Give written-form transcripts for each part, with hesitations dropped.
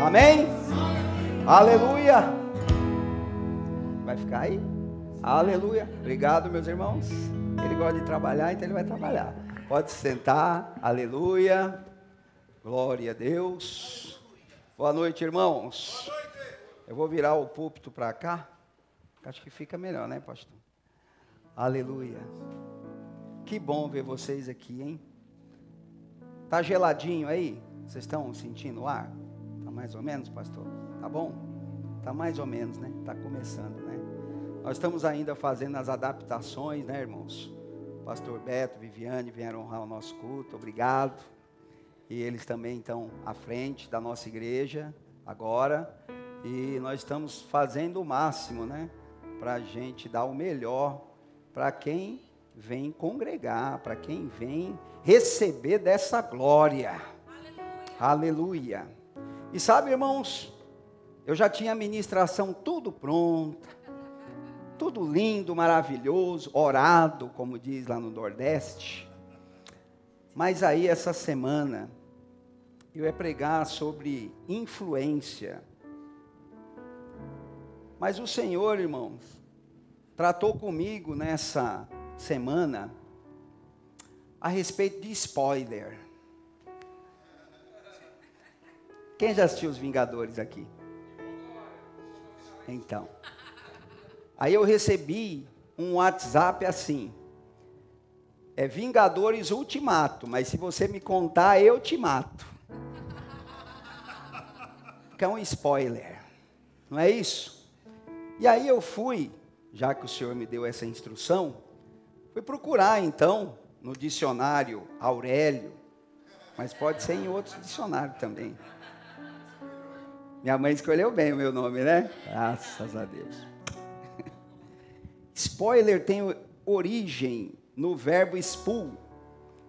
Amém? Aleluia. Vai ficar aí? Aleluia. Obrigado, meus irmãos. Ele gosta de trabalhar, então ele vai trabalhar. Pode sentar. Aleluia. Glória a Deus. Boa noite, irmãos. Eu vou virar o púlpito para cá. Acho que fica melhor, né, pastor? Aleluia. Que bom ver vocês aqui, hein? Tá geladinho aí? Vocês estão sentindo o ar? Tá mais ou menos, pastor? Tá bom? Tá mais ou menos, né? Tá começando, né? Nós estamos ainda fazendo as adaptações, né, irmãos? Pastor Beto, Viviane vieram honrar o nosso culto, obrigado. E eles também estão à frente da nossa igreja agora. E nós estamos fazendo o máximo, né? Para a gente dar o melhor para quem vem congregar, para quem vem receber dessa glória. Aleluia. E sabe, irmãos, eu já tinha a ministração tudo pronta, tudo lindo, maravilhoso, orado, como diz lá no Nordeste. Mas aí essa semana eu ia pregar sobre influência. Mas o Senhor, irmãos, tratou comigo nessa semana a respeito de spoiler. Quem já assistiu Os Vingadores aqui? Então, aí eu recebi um WhatsApp assim: é Vingadores Ultimato, mas se você me contar, eu te mato. Que é um spoiler, não é isso? E aí eu fui, já que o Senhor me deu essa instrução, fui procurar então no dicionário Aurélio, mas pode ser em outros dicionários também. Minha mãe escolheu bem o meu nome, né? Graças a Deus. Spoiler tem origem no verbo spool,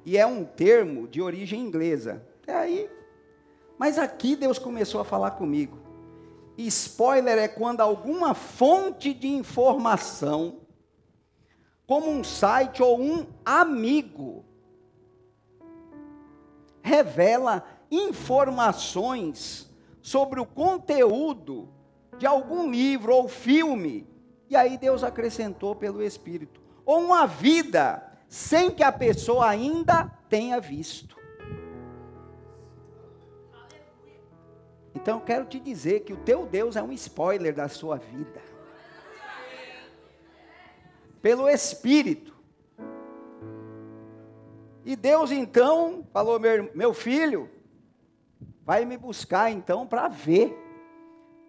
e é um termo de origem inglesa. É aí. Mas aqui Deus começou a falar comigo. Spoiler é quando alguma fonte de informação, como um site ou um amigo, revela informações sobre o conteúdo de algum livro ou filme, e aí Deus acrescentou pelo Espírito, ou uma vida sem que a pessoa ainda tenha visto. Então eu quero te dizer que o teu Deus é um spoiler da sua vida, pelo Espírito. E Deus então falou: meu filho, vai me buscar então para ver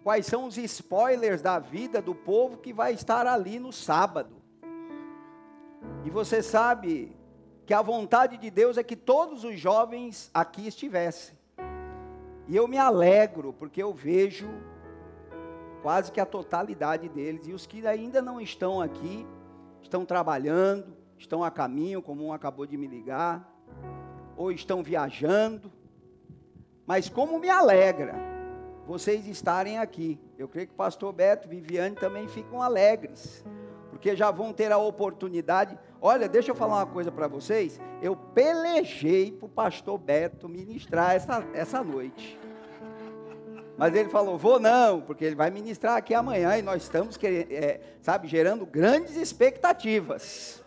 quais são os spoilers da vida do povo que vai estar ali no sábado. E você sabe que a vontade de Deus é que todos os jovens aqui estivessem. E eu me alegro, porque eu vejo quase que a totalidade deles. E os que ainda não estão aqui, estão trabalhando, estão a caminho, como um acabou de me ligar, ou estão viajando. Mas como me alegra vocês estarem aqui. Eu creio que o pastor Beto e Viviane também ficam alegres, porque já vão ter a oportunidade. Olha, deixa eu falar uma coisa para vocês. Eu pelejei para o pastor Beto ministrar essa noite. Mas ele falou: vou não, porque ele vai ministrar aqui amanhã, e nós estamos gerando grandes expectativas.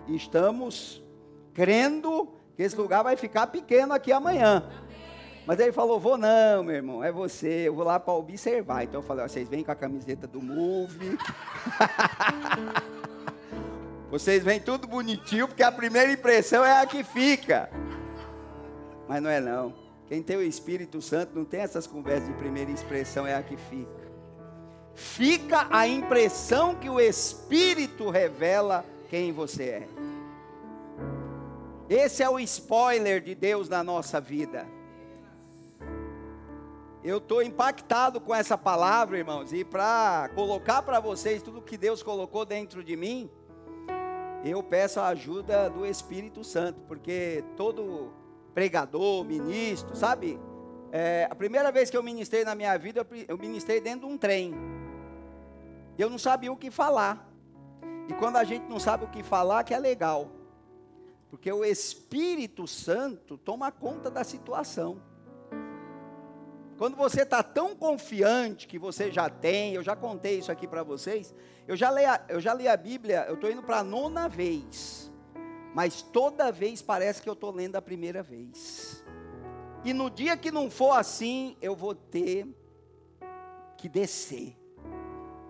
E estamos crendo que esse lugar vai ficar pequeno aqui amanhã. Mas ele falou: vou não, meu irmão, é você, eu vou lá para observar. Então eu falei: vocês vêm com a camiseta do Move. Vocês vêm tudo bonitinho, porque a primeira impressão é a que fica. Mas não é não. Quem tem o Espírito Santo não tem essas conversas de primeira expressão, é a que fica. Fica a impressão que o Espírito revela quem você é. Esse é o spoiler de Deus na nossa vida. Eu estou impactado com essa palavra, irmãos, e para colocar para vocês tudo que Deus colocou dentro de mim, eu peço a ajuda do Espírito Santo, porque todo pregador, ministro, sabe? A primeira vez que eu ministrei na minha vida, eu ministrei dentro de um trem. Eu não sabia o que falar. E quando a gente não sabe o que falar, que é legal. Porque o Espírito Santo toma conta da situação. Quando você está tão confiante que você já tem, eu já contei isso aqui para vocês, eu já li a Bíblia, eu estou indo para a 9ª vez, mas toda vez parece que eu estou lendo a primeira vez. E no dia que não for assim, eu vou ter que descer,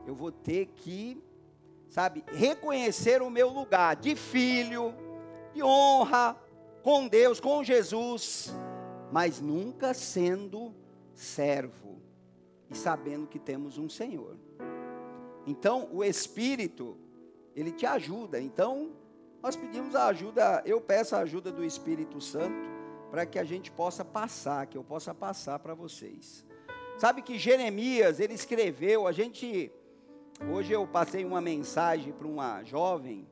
eu vou ter que, sabe, reconhecer o meu lugar de filho, de honra, com Deus, com Jesus, mas nunca sendo servo e sabendo que temos um Senhor. Então o Espírito, ele te ajuda. Então nós pedimos a ajuda, eu peço a ajuda do Espírito Santo para que a gente possa passar, que eu possa passar para vocês. Sabe que Jeremias, ele escreveu, hoje eu passei uma mensagem para uma jovem,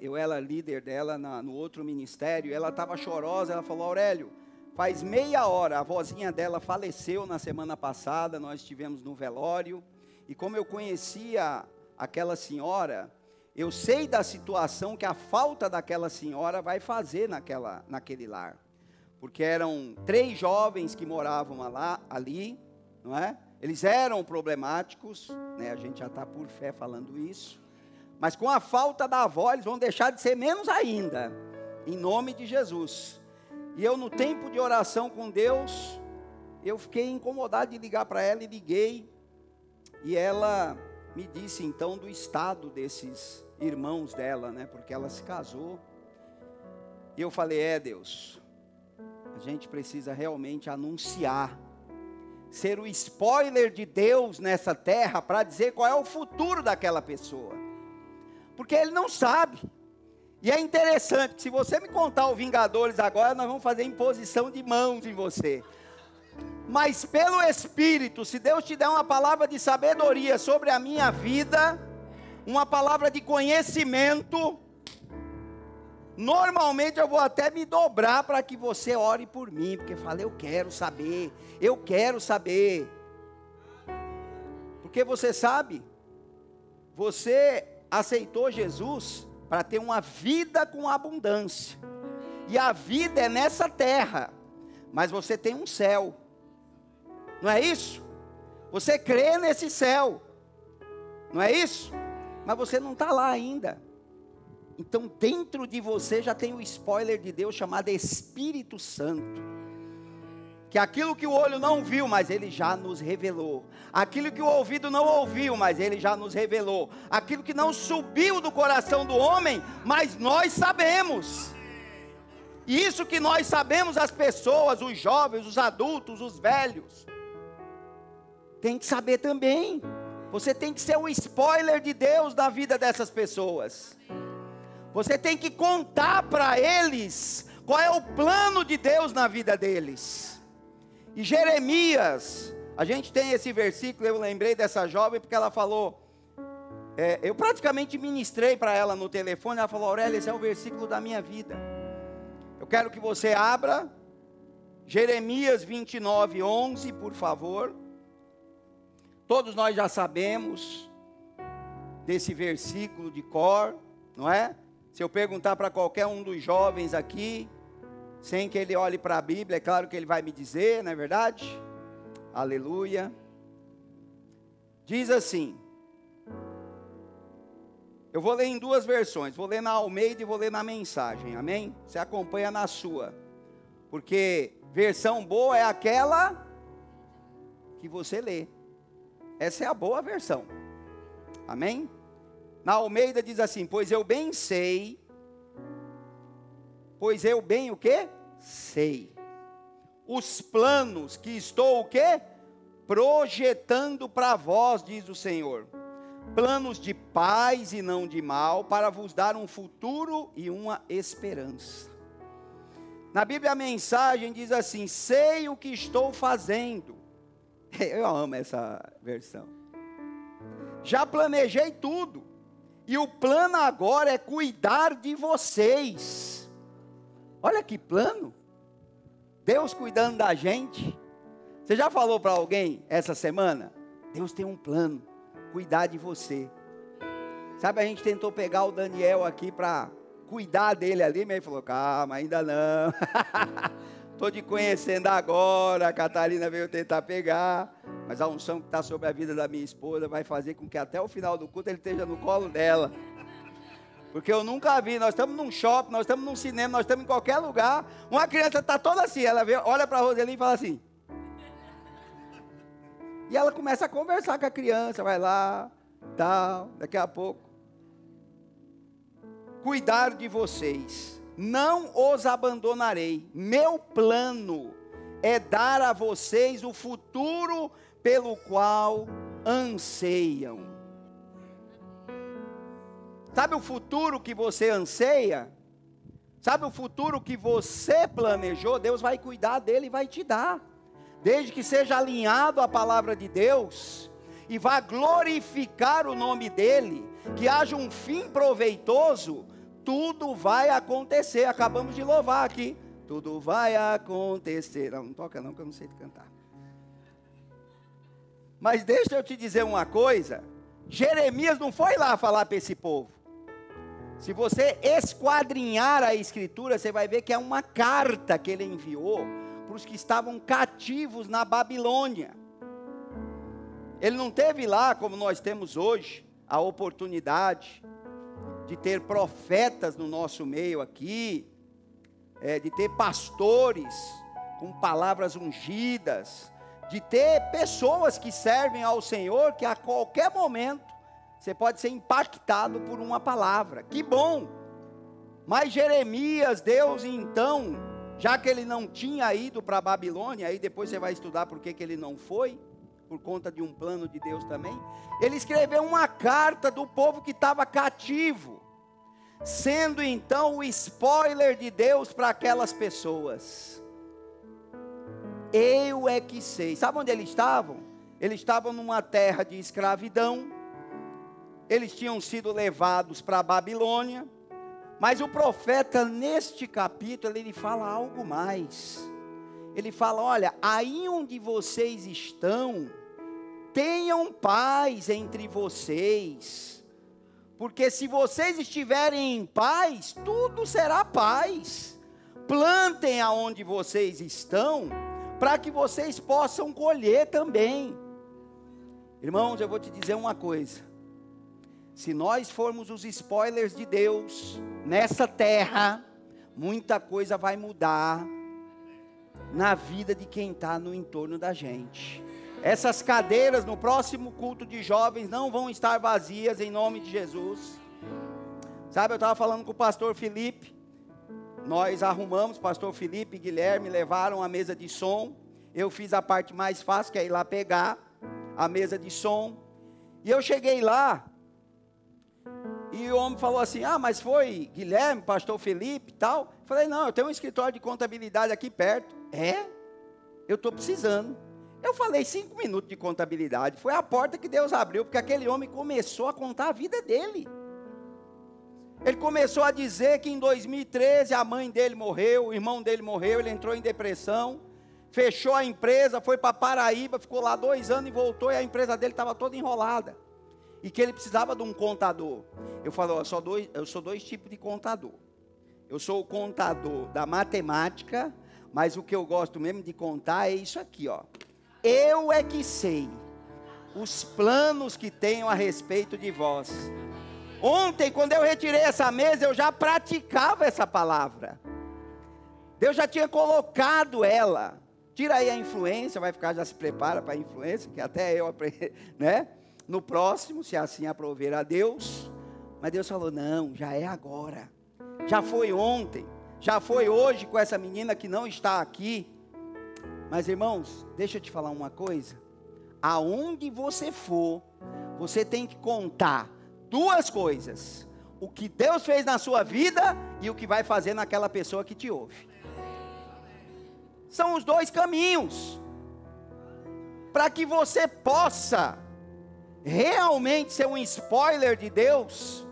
eu era líder dela no outro ministério, ela estava chorosa, ela falou: Aurélio, faz meia hora, a vozinha dela faleceu na semana passada, nós estivemos no velório, e como eu conhecia aquela senhora, eu sei da situação que a falta daquela senhora vai fazer naquele lar, porque eram 3 jovens que moravam ali, não é? Eles eram problemáticos, né? A gente já está por fé falando isso, mas com a falta da avó, eles vão deixar de ser menos ainda, em nome de Jesus. E eu, no tempo de oração com Deus, eu fiquei incomodado de ligar para ela, e liguei, e ela me disse então do estado desses irmãos dela, né, porque ela se casou, e eu falei: Deus, a gente precisa realmente anunciar, ser o spoiler de Deus nessa terra, para dizer qual é o futuro daquela pessoa, porque ele não sabe. E é interessante que se você me contar o Vingadores agora, nós vamos fazer imposição de mãos em você. Mas pelo Espírito, se Deus te der uma palavra de sabedoria sobre a minha vida, uma palavra de conhecimento, normalmente eu vou até me dobrar para que você ore por mim, porque fala: eu quero saber. Porque você sabe, você aceitou Jesus para ter uma vida com abundância, e a vida é nessa terra, mas você tem um céu, não é isso? Você crê nesse céu, não é isso? Mas você não está lá ainda. Então dentro de você já tem o spoiler de Deus chamado Espírito Santo, que aquilo que o olho não viu, mas ele já nos revelou, aquilo que o ouvido não ouviu, mas ele já nos revelou, aquilo que não subiu do coração do homem, mas nós sabemos. E isso que nós sabemos, as pessoas, os jovens, os adultos, os velhos, tem que saber também. Você tem que ser o spoiler de Deus na vida dessas pessoas. Você tem que contar para eles qual é o plano de Deus na vida deles. E Jeremias, a gente tem esse versículo, eu lembrei dessa jovem porque ela falou, eu praticamente ministrei para ela no telefone, ela falou: Aurélio, esse é o versículo da minha vida. Eu quero que você abra Jeremias 29:11, por favor. Todos nós já sabemos desse versículo de cor, não é? Se eu perguntar para qualquer um dos jovens aqui, sem que ele olhe para a Bíblia, é claro que ele vai me dizer, não é verdade? Aleluia. Diz assim, eu vou ler em 2 versões, vou ler na Almeida e vou ler na Mensagem, amém? Você acompanha na sua, porque versão boa é aquela que você lê, essa é a boa versão, amém? Na Almeida diz assim: pois eu bem o quê? Sei os planos que estou o quê? Projetando para vós, diz o Senhor, planos de paz e não de mal, para vos dar um futuro e uma esperança. Na Bíblia a Mensagem diz assim: sei o que estou fazendo. Eu amo essa versão. Já planejei tudo, e o plano agora é cuidar de vocês. Olha que plano, Deus cuidando da gente. Você já falou para alguém essa semana? Deus tem um plano, cuidar de você. Sabe, a gente tentou pegar o Daniel aqui para cuidar dele ali, mas ele falou: calma, ainda não. Estou te conhecendo agora, a Catarina veio tentar pegar, mas a unção que está sobre a vida da minha esposa vai fazer com que até o final do culto ele esteja no colo dela. Porque eu nunca vi, nós estamos num shopping, nós estamos num cinema, nós estamos em qualquer lugar, uma criança está toda assim, ela olha para a Roseli e fala assim. E ela começa a conversar com a criança, vai lá, tal, daqui a pouco. Cuidar de vocês, não os abandonarei. Meu plano é dar a vocês o futuro pelo qual anseiam. Sabe o futuro que você anseia? Sabe o futuro que você planejou? Deus vai cuidar dele e vai te dar. Desde que seja alinhado à palavra de Deus e vá glorificar o nome dele, que haja um fim proveitoso, tudo vai acontecer. Acabamos de louvar aqui. Tudo vai acontecer. Não toca não, que eu não sei cantar. Mas deixa eu te dizer uma coisa. Jeremias não foi lá falar para esse povo. Se você esquadrinhar a escritura, você vai ver que é uma carta que ele enviou para os que estavam cativos na Babilônia. Ele não teve lá, como nós temos hoje, a oportunidade de ter profetas no nosso meio aqui, de ter pastores com palavras ungidas, de ter pessoas que servem ao Senhor, que a qualquer momento você pode ser impactado por uma palavra. Que bom! Mas Jeremias, Deus então, já que ele não tinha ido para a Babilônia, aí depois você vai estudar por que ele não foi, por conta de um plano de Deus também, ele escreveu uma carta do povo que estava cativo, sendo então o spoiler de Deus para aquelas pessoas. Eu é que sei. Sabe onde eles estavam? Eles estavam numa terra de escravidão, eles tinham sido levados para a Babilônia, mas o profeta neste capítulo, ele fala algo mais. Ele fala, olha, aí onde vocês estão, tenham paz entre vocês, porque se vocês estiverem em paz, tudo será paz. Plantem aonde vocês estão, para que vocês possam colher também. Irmãos, eu vou te dizer uma coisa. Se nós formos os spoilers de Deus nessa terra, muita coisa vai mudar na vida de quem está no entorno da gente. Essas cadeiras no próximo culto de jovens não vão estar vazias em nome de Jesus. Sabe, eu estava falando com o pastor Felipe. Nós arrumamos, pastor Felipe e Guilherme levaram a mesa de som. Eu fiz a parte mais fácil, que é ir lá pegar a mesa de som. E eu cheguei lá, e o homem falou assim, mas foi Guilherme, pastor Felipe e tal? Eu falei, não, eu tenho um escritório de contabilidade aqui perto. Eu estou precisando. Eu falei 5 minutos de contabilidade, foi a porta que Deus abriu, porque aquele homem começou a contar a vida dele. Ele começou a dizer que em 2013 a mãe dele morreu, o irmão dele morreu, ele entrou em depressão, fechou a empresa, foi para Paraíba, ficou lá 2 anos e voltou, e a empresa dele estava toda enrolada. E que ele precisava de um contador. Eu falei, eu sou dois tipos de contador. Eu sou o contador da matemática, mas o que eu gosto mesmo de contar é isso aqui, ó. Eu é que sei os planos que tenho a respeito de vós. Ontem, quando eu retirei essa mesa, eu já praticava essa palavra. Deus já tinha colocado ela. Tira aí a influência, vai ficar, já se prepara para a influência, que até eu aprendi, né? No próximo, se assim aprover a Deus. Mas Deus falou, não, já é agora. Já foi ontem, já foi hoje com essa menina que não está aqui. Mas irmãos, deixa eu te falar uma coisa. Aonde você for, você tem que contar 2 coisas. O que Deus fez na sua vida e o que vai fazer naquela pessoa que te ouve. São os 2 caminhos. Para que você possa realmente ser um spoiler de Deus.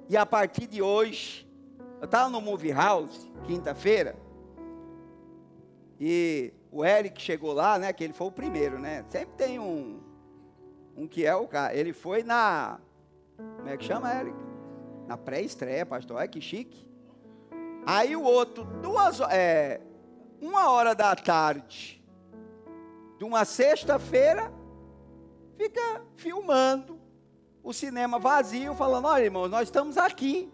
E a partir de hoje, eu estava no Movie House, quinta-feira, e o Eric chegou lá, né, que ele foi o primeiro, né, sempre tem um que é o cara, ele foi na, como é que chama, Eric? Na pré-estreia, pastor, olha que chique. Aí o outro, 1h de uma sexta-feira, fica filmando o cinema vazio, falando: olha, irmãos, nós estamos aqui.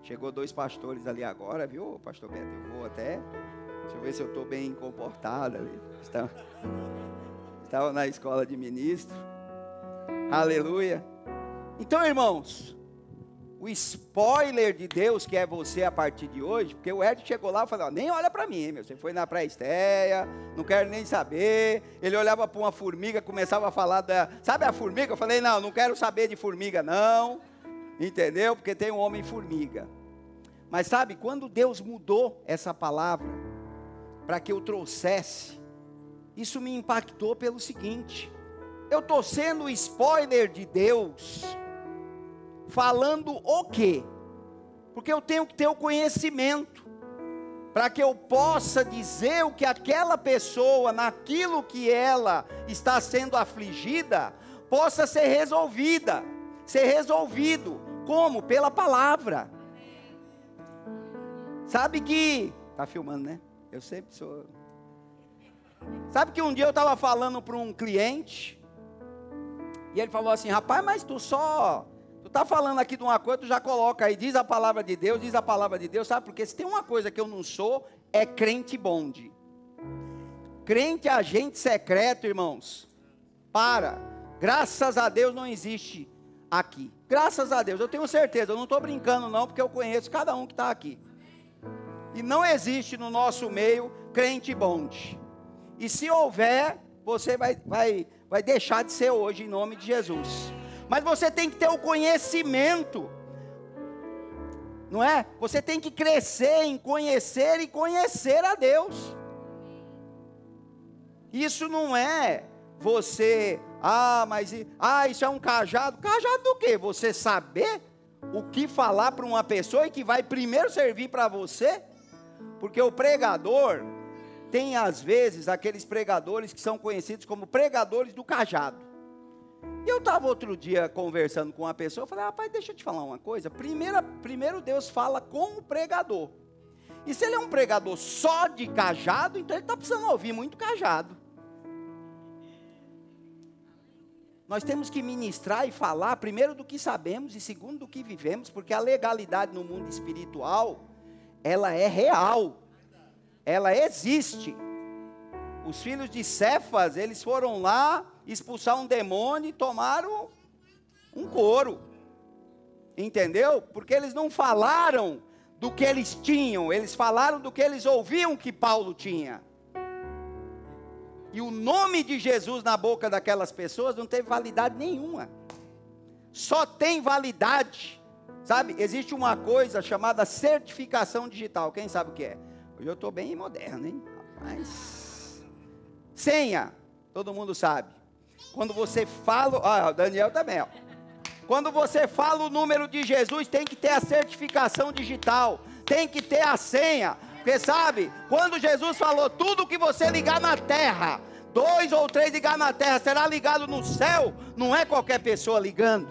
Chegou 2 pastores ali agora, viu, pastor Beto? Eu vou até, deixa eu ver se eu estou bem comportado ali. Estava na escola de ministro. Aleluia. Então, irmãos, o spoiler de Deus que é você a partir de hoje, porque o Ed chegou lá e falou: nem olha para mim, meu, você foi na pré-estreia, não quero nem saber. Ele olhava para uma formiga, começava a falar sabe a formiga? Eu falei: não quero saber de formiga não, entendeu? Porque tem um homem formiga. Mas sabe, quando Deus mudou essa palavra, para que eu trouxesse, isso me impactou pelo seguinte: eu estou sendo o spoiler de Deus, falando o quê? Porque eu tenho que ter o conhecimento, para que eu possa dizer o que aquela pessoa, naquilo que ela está sendo afligida, possa ser resolvido. Como? Pela palavra. Sabe que, tá filmando, né? Eu sempre sou. Sabe que um dia eu estava falando para um cliente, e ele falou assim: rapaz, mas tu tá falando aqui de uma coisa, tu já coloca aí, diz a palavra de Deus, sabe? Porque se tem uma coisa que eu não sou, é crente bonde. Crente agente secreto, irmãos. Graças a Deus não existe aqui. Graças a Deus, eu tenho certeza, eu não estou brincando não, porque eu conheço cada um que está aqui. E não existe no nosso meio crente bonde. E se houver, você vai deixar de ser hoje, em nome de Jesus. Mas você tem que ter o conhecimento, não é? Você tem que crescer em conhecer e conhecer a Deus. Isso não é você, isso é um cajado. Cajado do quê? Você saber o que falar para uma pessoa e que vai primeiro servir para você? Porque o pregador tem às vezes aqueles pregadores que são conhecidos como pregadores do cajado. E eu estava outro dia conversando com uma pessoa, eu falei: rapaz, deixa eu te falar uma coisa. Primeiro Deus fala com o pregador. E se ele é um pregador só de cajado, então ele está precisando ouvir muito cajado. Nós temos que ministrar e falar, primeiro, do que sabemos e segundo, do que vivemos, porque a legalidade no mundo espiritual, ela é real, ela existe. Os filhos de Cefas, eles foram lá expulsar um demônio e tomaram um couro, entendeu? Porque eles não falaram do que eles tinham, eles falaram do que eles ouviam que Paulo tinha. E o nome de Jesus na boca daquelas pessoas não teve validade nenhuma. Só tem validade, sabe? Existe uma coisa chamada certificação digital. Quem sabe o que é? Hoje eu estou bem moderno, hein? Mas senha, todo mundo sabe. Quando você fala, o Daniel também, ó. Quando você fala o número de Jesus, tem que ter a certificação digital, tem que ter a senha. Porque sabe, quando Jesus falou: tudo que você ligar na terra, 2 ou 3 ligar na terra, será ligado no céu. Não é qualquer pessoa ligando,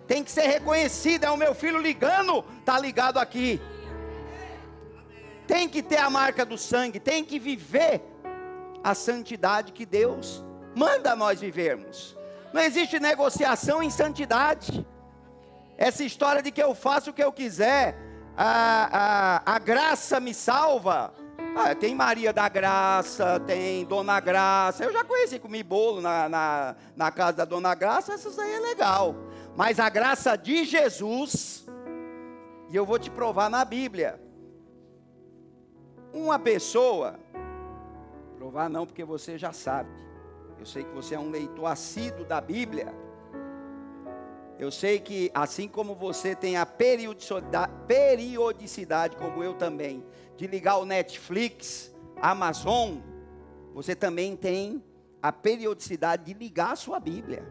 tem que ser reconhecido. É o meu filho ligando, está ligado aqui. Tem que ter a marca do sangue, tem que viver a santidade que Deus manda nós vivermos. Não existe negociação em santidade. Essa história de que eu faço o que eu quiser, a graça me salva. Tem Maria da Graça, tem Dona Graça. Eu já conheci, comi bolo na casa da Dona Graça. Isso aí é legal. Mas a graça de Jesus, e eu vou te provar na Bíblia. Uma pessoa, provar não, porque você já sabe. Eu sei que você é um leitor assíduo da Bíblia. Eu sei que assim como você tem a periodicidade, como eu também, de ligar o Netflix, Amazon, você também tem a periodicidade de ligar a sua Bíblia.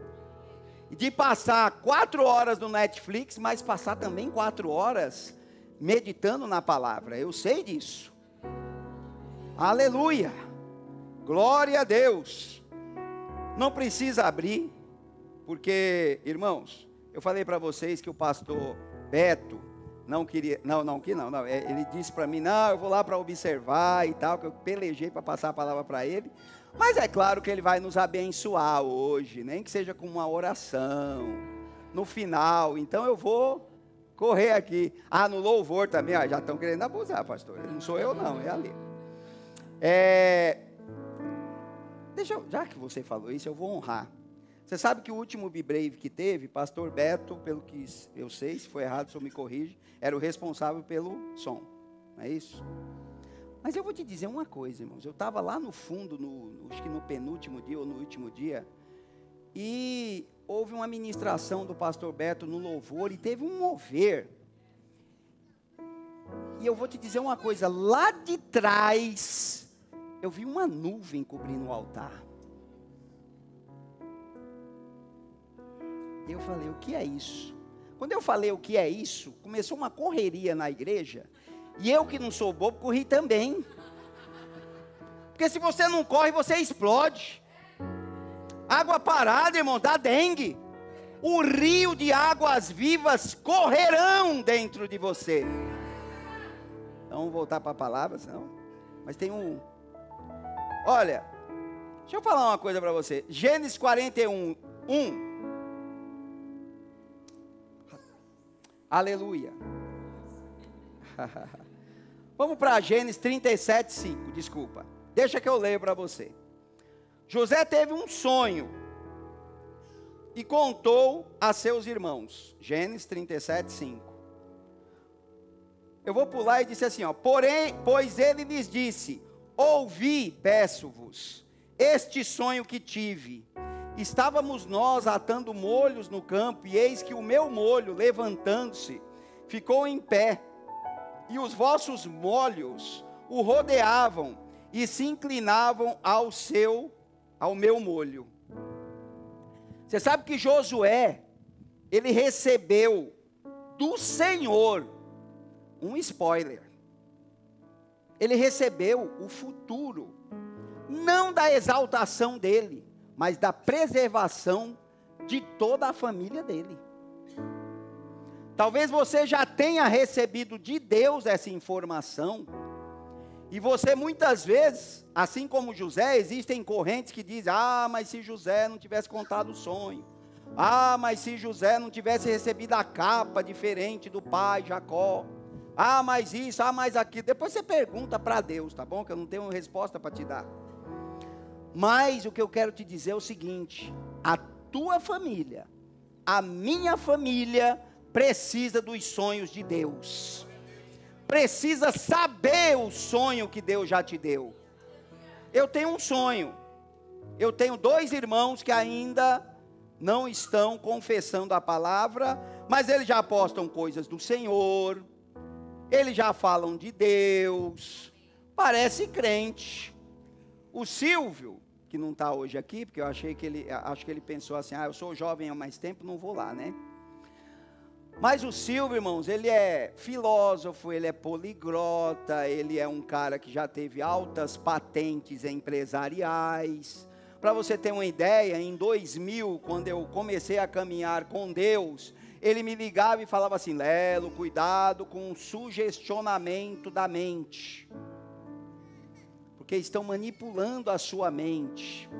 E de passar 4 horas no Netflix, mas passar também 4 horas meditando na palavra. Eu sei disso. Aleluia. Glória a Deus. Não precisa abrir, porque, irmãos, eu falei para vocês que o pastor Beto não queria, não. Ele disse para mim, não, eu vou lá para observar e tal, que eu pelejei para passar a palavra para ele. Mas é claro que ele vai nos abençoar hoje, nem que seja com uma oração, no final. Então eu vou correr aqui. No louvor também, já estão querendo abusar, pastor. Não sou eu não, é ali. Já que você falou isso, eu vou honrar. Você sabe que o último Be-Brave que teve, pastor Beto, pelo que eu sei, se for errado, o senhor me corrige, era o responsável pelo som, não é isso? Mas eu vou te dizer uma coisa, irmãos, eu estava lá no fundo, acho que no penúltimo dia ou no último dia, e houve uma ministração do pastor Beto no louvor, e teve um mover, e eu vou te dizer uma coisa, lá de trás, eu vi uma nuvem cobrindo o altar. Eu falei, o que é isso? Quando eu falei o que é isso, começou uma correria na igreja, e eu que não sou bobo, corri também. Porque se você não corre, você explode. Água parada, irmão, dá dengue. O rio de águas vivas correrão dentro de você. Então, vamos voltar para a palavra, senão. Mas tem um... Olha, deixa eu falar uma coisa para você. Gênesis 41, 1. Aleluia. Vamos para Gênesis 37, 5, desculpa. Deixa que eu leio para você. José teve um sonho e contou a seus irmãos. Gênesis 37, 5. Eu vou pular e disse assim, pois ele lhes disse, ouvi, peço-vos, este sonho que tive. Estávamos nós atando molhos no campo, e eis que o meu molho, levantando-se, ficou em pé, e os vossos molhos o rodeavam, e se inclinavam ao meu molho. Você sabe que Josué, ele recebeu do Senhor um spoiler. Ele recebeu o futuro, não da exaltação dele, mas da preservação de toda a família dele. Talvez você já tenha recebido de Deus essa informação, e você muitas vezes, assim como José, existem correntes que dizem, mas se José não tivesse contado o sonho, mas se José não tivesse recebido a capa diferente do pai Jacó, mas isso, mais aquilo. Depois você pergunta para Deus, tá bom? Que eu não tenho resposta para te dar. Mas o que eu quero te dizer é o seguinte, a tua família, a minha família, precisa dos sonhos de Deus. Precisa saber o sonho que Deus já te deu. Eu tenho um sonho. Eu tenho 2 irmãos que ainda não estão confessando a palavra, mas eles já apostam coisas do Senhor. Eles já falam de Deus. Parece crente. O Silvio, que não está hoje aqui, porque eu acho que ele pensou assim, eu sou jovem há mais tempo, não vou lá, né? Mas o Silvio, irmãos, ele é filósofo, ele é poliglota, ele é um cara que já teve altas patentes empresariais. Para você ter uma ideia, em 2000, quando eu comecei a caminhar com Deus, ele me ligava e falava assim, Lelo, cuidado com o sugestionamento da mente. Porque estão manipulando a sua mente.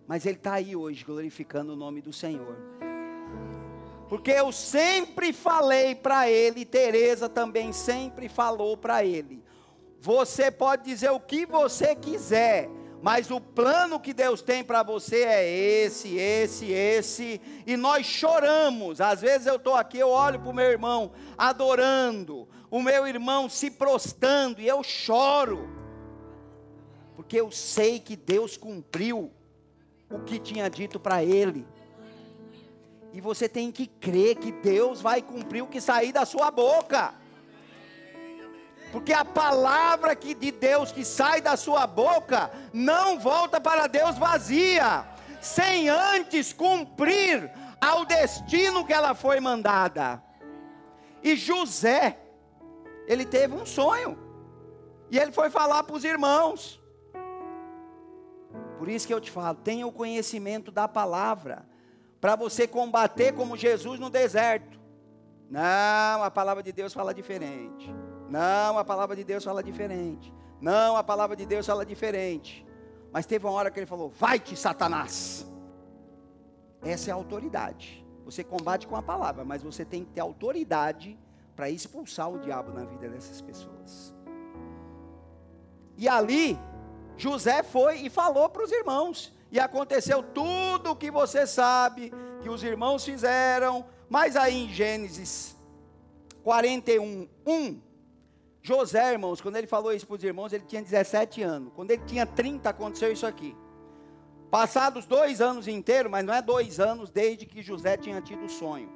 Mas ele está aí hoje glorificando o nome do Senhor. Porque eu sempre falei para ele, Tereza também sempre falou para ele. Você pode dizer o que você quiser, mas o plano que Deus tem para você é esse, e nós choramos. Às vezes eu estou aqui, eu olho para o meu irmão adorando, o meu irmão se prostrando, e eu choro, porque eu sei que Deus cumpriu o que tinha dito para ele. E você tem que crer que Deus vai cumprir o que sair da sua boca. Porque a palavra de Deus que sai da sua boca não volta para Deus vazia, sem antes cumprir ao destino que ela foi mandada. E José, ele teve um sonho, e ele foi falar para os irmãos. Por isso que eu te falo, tenha o conhecimento da palavra, para você combater como Jesus no deserto. Não, a palavra de Deus fala diferente. Não, a palavra de Deus fala diferente. Não, a palavra de Deus fala diferente. Mas teve uma hora que ele falou: vai-te, Satanás. Essa é a autoridade. Você combate com a palavra, mas você tem que ter autoridade para expulsar o diabo na vida dessas pessoas. E ali, José foi e falou para os irmãos. E aconteceu tudo o que você sabe, que os irmãos fizeram. Mas aí em Gênesis 41, 1, José, irmãos, quando ele falou isso para os irmãos, ele tinha 17 anos. Quando ele tinha 30, aconteceu isso aqui. Passados 2 anos inteiros, mas não é 2 anos desde que José tinha tido o sonho.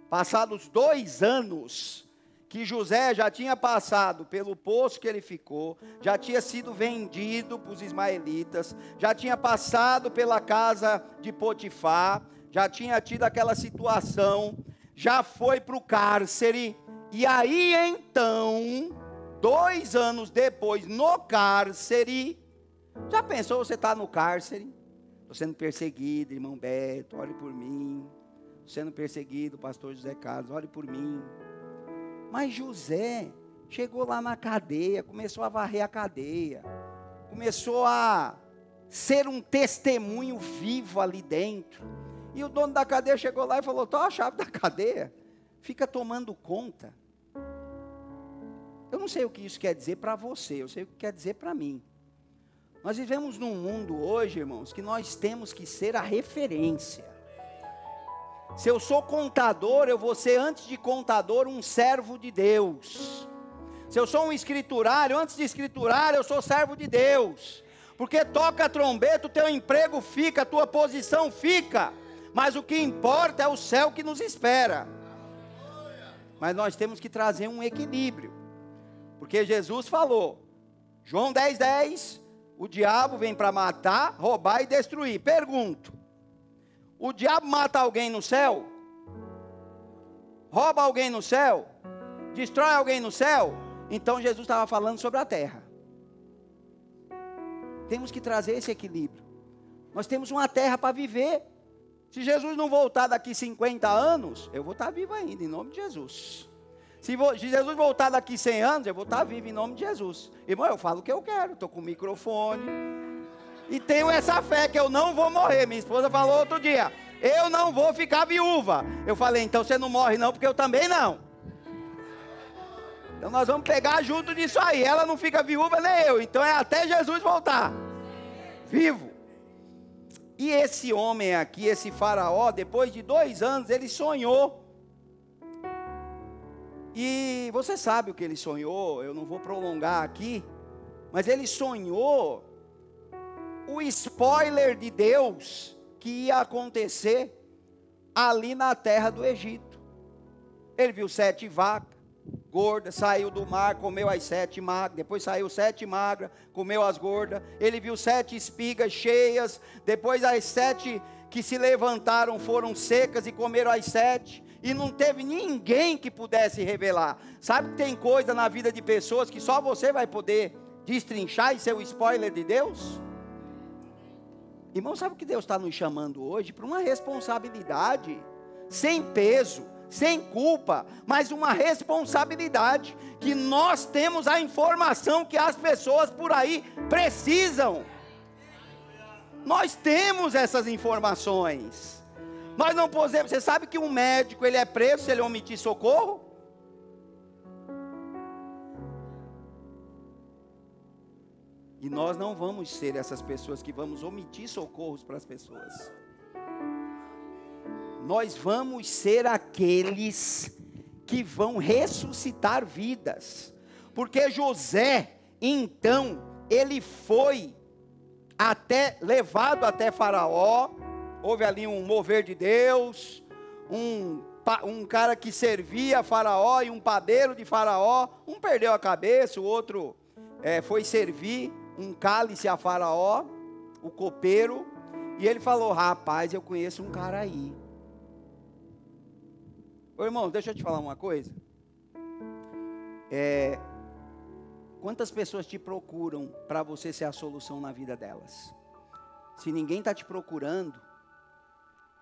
Passados 2 anos que José já tinha passado pelo poço que ele ficou, já tinha sido vendido para os ismaelitas, já tinha passado pela casa de Potifar, já tinha tido aquela situação, já foi para o cárcere, e aí então, 2 anos depois, no cárcere, já pensou, você está no cárcere, estou sendo perseguido, irmão Beto, ore por mim, estou sendo perseguido, pastor José Carlos, ore por mim. Mas José chegou lá na cadeia, começou a varrer a cadeia, começou a ser um testemunho vivo ali dentro. E o dono da cadeia chegou lá e falou: toma a chave da cadeia, fica tomando conta. Eu não sei o que isso quer dizer para você, eu sei o que quer dizer para mim. Nós vivemos num mundo hoje, irmãos, que nós temos que ser a referência. Se eu sou contador, eu vou ser, antes de contador, um servo de Deus. Se eu sou um escriturário, antes de escriturário, eu sou servo de Deus. Porque toca a trombeta, o teu emprego fica, a tua posição fica. Mas o que importa é o céu que nos espera. Mas nós temos que trazer um equilíbrio. Porque Jesus falou, João 10:10, o diabo vem para matar, roubar e destruir. Pergunto, o diabo mata alguém no céu? Rouba alguém no céu? Destrói alguém no céu? Então Jesus estava falando sobre a terra. Temos que trazer esse equilíbrio. Nós temos uma terra para viver. Se Jesus não voltar daqui 50 anos, eu vou estar vivo ainda, em nome de Jesus. Se Jesus voltar daqui 100 anos, eu vou estar vivo em nome de Jesus. Irmão, eu falo o que eu quero, estou com o microfone. E tenho essa fé que eu não vou morrer. Minha esposa falou outro dia, eu não vou ficar viúva. Eu falei, então você não morre não, porque eu também não. Então nós vamos pegar junto disso aí. Ela não fica viúva, nem eu. Então é até Jesus voltar vivo. E esse homem aqui, esse faraó, depois de 2 anos, ele sonhou. E você sabe o que ele sonhou, eu não vou prolongar aqui. Mas ele sonhou o spoiler de Deus que ia acontecer ali na terra do Egito. Ele viu 7 vacas gordas, saiu do mar, comeu as 7 magras, depois saiu 7 magras, comeu as gordas. Ele viu 7 espigas cheias, depois as 7 que se levantaram foram secas e comeram as 7. E não teve ninguém que pudesse revelar. Sabe que tem coisa na vida de pessoas que só você vai poder destrinchar e ser o spoiler de Deus? Irmão, sabe o que Deus está nos chamando hoje? Para uma responsabilidade, sem peso, sem culpa, mas uma responsabilidade, que nós temos a informação que as pessoas por aí precisam. Nós temos essas informações. Nós não podemos, você sabe que um médico, ele é preso se ele omitir socorro? E nós não vamos ser essas pessoas que vamos omitir socorros para as pessoas. Nós vamos ser aqueles que vão ressuscitar vidas. Porque José, então, ele foi levado até Faraó. Houve ali um mover de Deus, um cara que servia a Faraó e um padeiro de Faraó. Um perdeu a cabeça, o outro foi servir um cálice a Faraó, o copeiro. E ele falou, rapaz, eu conheço um cara aí. Ô irmão, deixa eu te falar uma coisa. Quantas pessoas te procuram para você ser a solução na vida delas? Se ninguém está te procurando,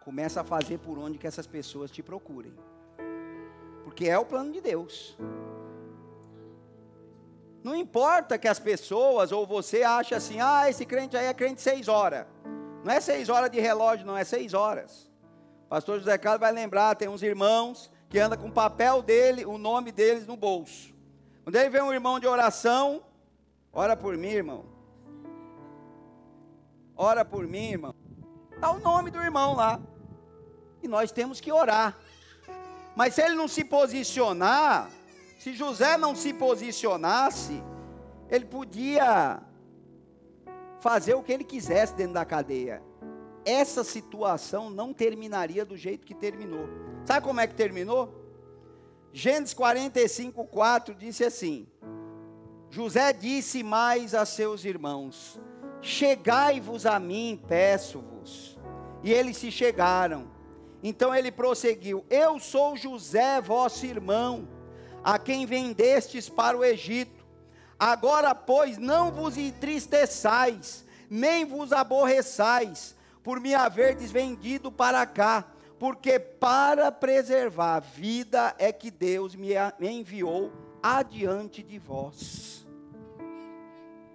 começa a fazer por onde que essas pessoas te procurem. porque é o plano de Deus. Não importa que as pessoas ou você ache assim, esse crente aí é crente 6 horas. Não é 6 horas de relógio, não, é 6 horas. Pastor José Carlos vai lembrar, tem uns irmãos que andam com o papel dele, o nome deles no bolso. Quando ele vê um irmão de oração, ora por mim, irmão. Ora por mim, irmão. Está o nome do irmão lá. E nós temos que orar. Mas se ele não se posicionar, se José não se posicionasse, ele podia fazer o que ele quisesse dentro da cadeia. Essa situação não terminaria do jeito que terminou. Sabe como é que terminou? Gênesis 45:4 disse assim: José disse mais a seus irmãos: chegai-vos a mim, peço-vos. E eles se chegaram. Então ele prosseguiu: eu sou José, vosso irmão, a quem vendestes para o Egito. Agora, pois, não vos entristeçais, nem vos aborreçais, por me haverdes vendido para cá, porque para preservar a vida é que Deus me enviou adiante de vós.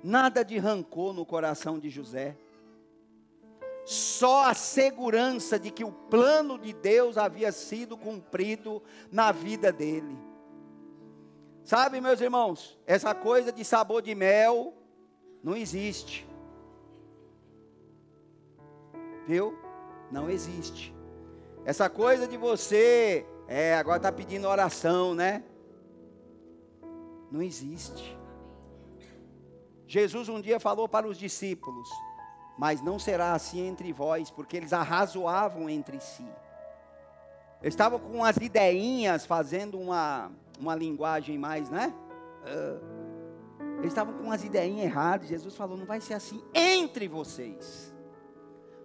Nada de rancor no coração de José, só a segurança de que o plano de Deus havia sido cumprido na vida dele. Sabe, meus irmãos, essa coisa de sabor de mel não existe. Viu? Não existe. Essa coisa de você, agora está pedindo oração, né? Não existe. Jesus um dia falou para os discípulos: mas não será assim entre vós, porque eles arrazoavam entre si. Eles estavam com as ideinhas, fazendo uma linguagem mais, né? Eles estavam com as ideinhas erradas. Jesus falou: não vai ser assim entre vocês.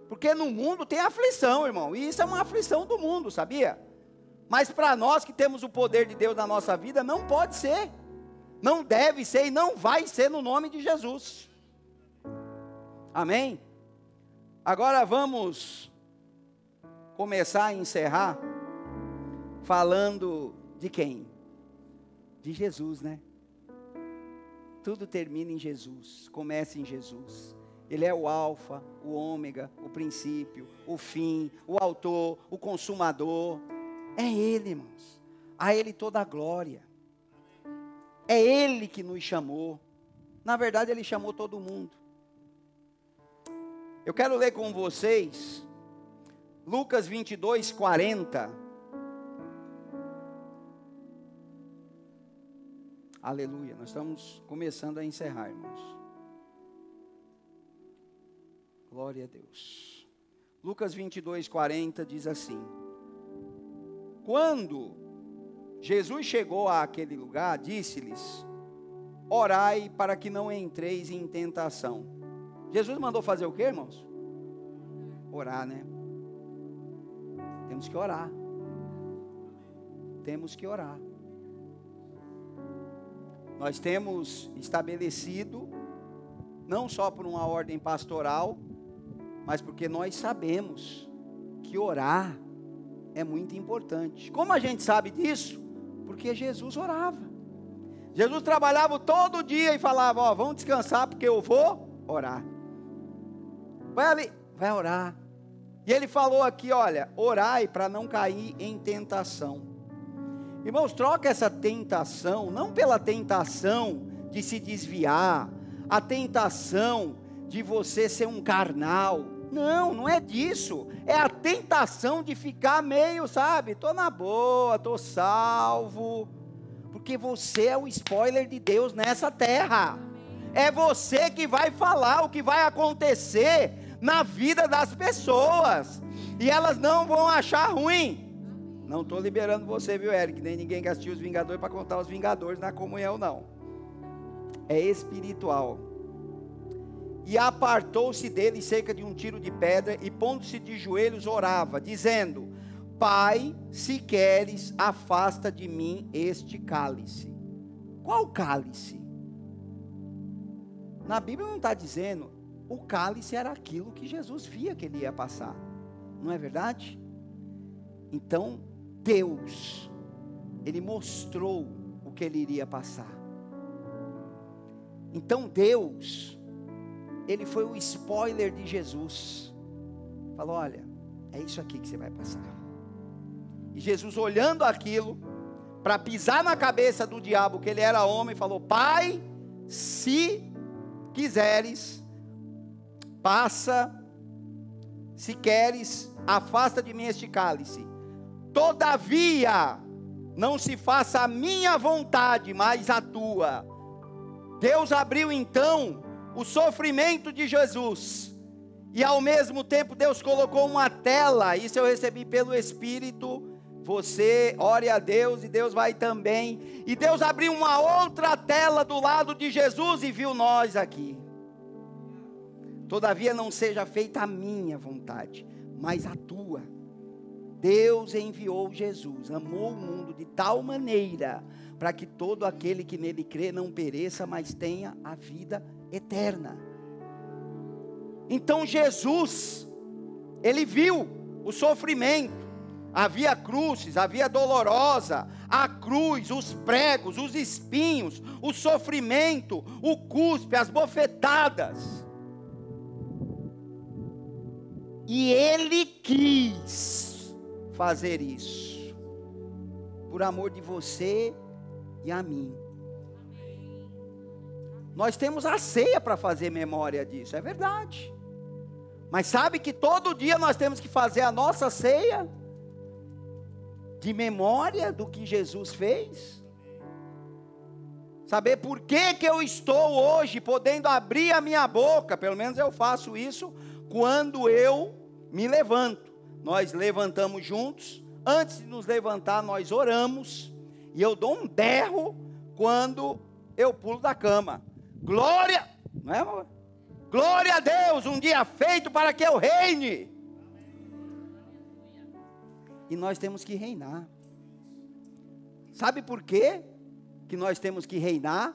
Porque no mundo tem aflição, irmão. E isso é uma aflição do mundo, sabia? Mas para nós que temos o poder de Deus na nossa vida, não pode ser. Não deve ser e não vai ser no nome de Jesus. Amém? Agora vamos começar a encerrar falando de quem? De Jesus, né? Tudo termina em Jesus, começa em Jesus. Ele é o alfa, o ômega, o princípio, o fim, o autor, o consumador. É Ele, irmãos. A Ele toda a glória. É Ele que nos chamou. Na verdade, Ele chamou todo mundo. Eu quero ler com vocês Lucas 22:40. Aleluia. Nós estamos começando a encerrar, irmãos. Glória a Deus. Lucas 22:40 diz assim: quando Jesus chegou àquele lugar, disse-lhes: orai para que não entreis em tentação. Jesus mandou fazer o quê, irmãos? Orar, né? Temos que orar. Temos que orar. Nós temos estabelecido, não só por uma ordem pastoral, mas porque nós sabemos que orar é muito importante. Como a gente sabe disso? Porque Jesus orava. Jesus trabalhava todo dia e falava: vamos descansar porque eu vou orar. Vai ali, vai orar. E ele falou aqui, olha, orai para não cair em tentação. Irmãos, troca essa tentação, não pela tentação de se desviar, a tentação de você ser um carnal. Não, não é disso. É a tentação de ficar meio, sabe, estou na boa, estou salvo. Porque você é o spoiler de Deus nessa terra. É você que vai falar o que vai acontecer na vida das pessoas. E elas não vão achar ruim. Não estou liberando você, viu, Eric? Nem ninguém que assistiu Os Vingadores para contar os Vingadores na comunhão, não. É espiritual. E apartou-se dele cerca de um tiro de pedra, e pondo-se de joelhos orava, dizendo: Pai, se queres, afasta de mim este cálice. Qual cálice? Na Bíblia não está dizendo. O cálice era aquilo que Jesus via que ele ia passar. Não é verdade? Então, Deus Ele mostrou o que ele iria passar. Então Deus, ele foi o spoiler de Jesus. Falou: olha, é isso aqui que você vai passar. E Jesus, olhando aquilo, para pisar na cabeça do diabo, que ele era homem, falou: Pai, se quiseres, passa, se queres, afasta de mim este cálice. Todavia, não se faça a minha vontade, mas a tua. Deus abriu então o sofrimento de Jesus. E ao mesmo tempo Deus colocou uma tela. Isso eu recebi pelo Espírito. Você ore a Deus e Deus vai também. E Deus abriu uma outra tela do lado de Jesus e viu nós aqui. Todavia não seja feita a minha vontade, mas a tua. Deus enviou Jesus, amou o mundo de tal maneira, para que todo aquele que nele crê não pereça, mas tenha a vida eterna. Então Jesus, ele viu o sofrimento, havia cruzes, havia dolorosa, a cruz, os pregos, os espinhos, o sofrimento, o cuspe, as bofetadas. E ele quis fazer isso, por amor de você e a mim. Nós temos a ceia para fazer memória disso, é verdade. Mas sabe que todo dia nós temos que fazer a nossa ceia, de memória do que Jesus fez. Saber por que eu estou hoje podendo abrir a minha boca, pelo menos eu faço isso, quando eu me levanto. Nós levantamos juntos, antes de nos levantar nós oramos, e eu dou um berro quando eu pulo da cama. Glória, não é, amor? Glória a Deus, um dia feito para que eu reine. E nós temos que reinar. Sabe por quê que nós temos que reinar?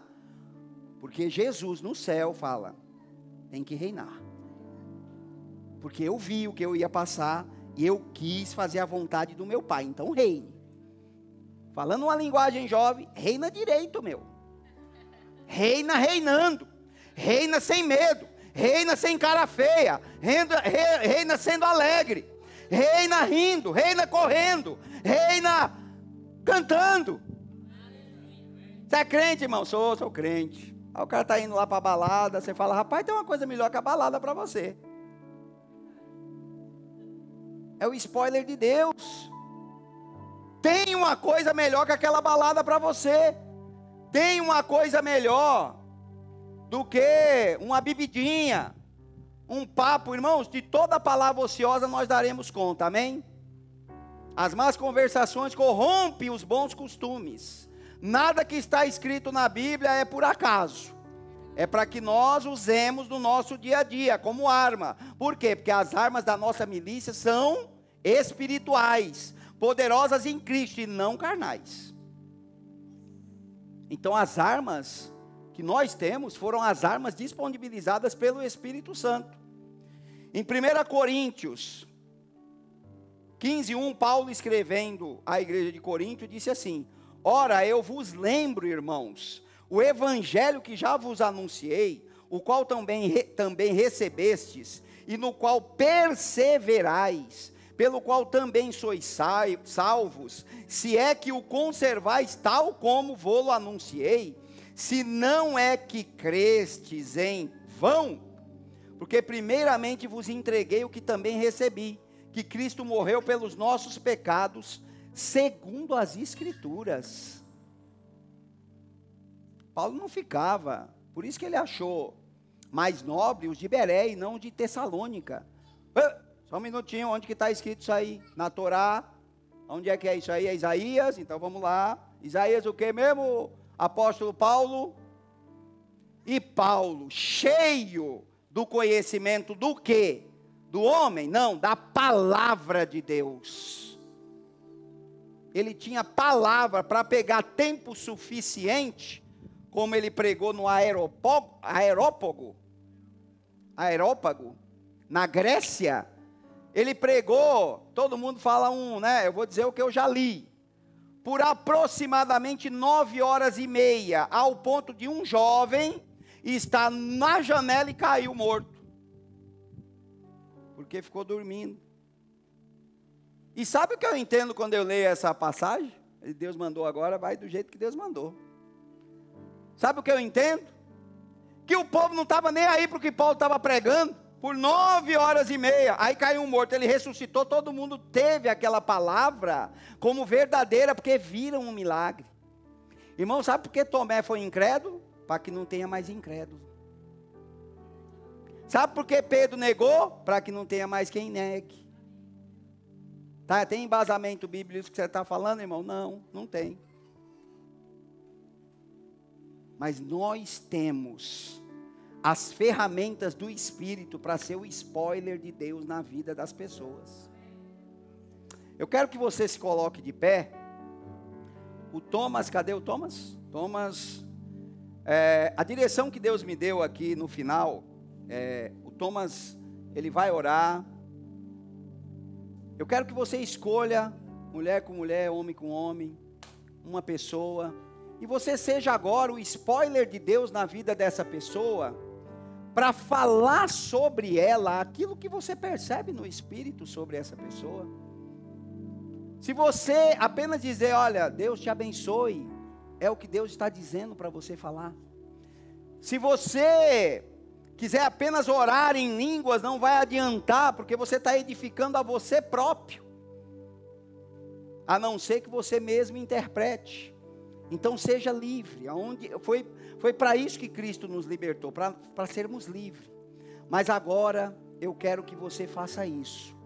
Porque Jesus no céu fala, tem que reinar. Porque eu vi o que eu ia passar, e eu quis fazer a vontade do meu Pai, então reine. Falando uma linguagem jovem, reina direito, meu. Reina reinando, reina sem medo, reina sem cara feia, reina sendo alegre, reina rindo, reina correndo, reina cantando. Você é crente, irmão? Sou crente. Aí o cara está indo lá para a balada, você fala: rapaz, tem uma coisa melhor que a balada para você. É o spoiler de Deus. Tem uma coisa melhor que aquela balada para você. Tem uma coisa melhor do que uma bebidinha, um papo. Irmãos, de toda palavra ociosa nós daremos conta, amém? As más conversações corrompem os bons costumes. Nada que está escrito na Bíblia é por acaso. É para que nós usemos no nosso dia a dia, como arma. Por quê? Porque as armas da nossa milícia são espirituais, poderosas em Cristo e não carnais. Então as armas que nós temos foram as armas disponibilizadas pelo Espírito Santo. Em 1 Coríntios 15:1, Paulo escrevendo à igreja de Corinto disse assim: ora, eu vos lembro, irmãos, o evangelho que já vos anunciei, o qual também recebestes, e no qual perseverais, pelo qual também sois salvos, se é que o conservais tal como vô-lo anunciei, se não é que crestes em vão, porque primeiramente vos entreguei o que também recebi, que Cristo morreu pelos nossos pecados, segundo as Escrituras. Paulo não ficava, por isso que ele achou mais nobre os de Beré e não de Tessalônica. Só um minutinho, onde que está escrito isso aí? Na Torá, onde é que é isso aí? É Isaías, então vamos lá. Isaías o que mesmo? Apóstolo Paulo. E Paulo, cheio do conhecimento do quê? Do homem? Não, da palavra de Deus. Ele tinha palavra para pegar tempo suficiente, como ele pregou no Aerópago, na Grécia. Ele pregou, todo mundo fala né? Eu vou dizer o que eu já li. por aproximadamente 9h30, ao ponto de um jovem estar na janela e caiu morto, porque ficou dormindo. E sabe o que eu entendo quando eu leio essa passagem? Deus mandou agora, vai do jeito que Deus mandou. Sabe o que eu entendo? Que o povo não estava nem aí para o que Paulo estava pregando, por 9h30, aí caiu um morto, ele ressuscitou, todo mundo teve aquela palavra como verdadeira, porque viram um milagre. Irmão, sabe por que Tomé foi incrédulo? Para que não tenha mais incrédulo. Sabe por que Pedro negou? Para que não tenha mais quem negue. Tá, tem embasamento bíblico isso que você está falando, irmão? Não, não tem. Mas nós temos as ferramentas do Espírito para ser o spoiler de Deus na vida das pessoas. Eu quero que você se coloque de pé. O Thomas, cadê o Thomas? Thomas, a direção que Deus me deu aqui no final, o Thomas, ele vai orar. Eu quero que você escolha, mulher com mulher, homem com homem, uma pessoa, e você seja agora o spoiler de Deus na vida dessa pessoa, para falar sobre ela aquilo que você percebe no Espírito sobre essa pessoa. Se você apenas dizer, olha, Deus te abençoe, é o que Deus está dizendo para você falar. Se você quiser apenas orar em línguas, não vai adiantar, porque você está edificando a você próprio, a não ser que você mesmo interprete. Então seja livre. Foi para isso que Cristo nos libertou, para sermos livres. Mas agora eu quero que você faça isso.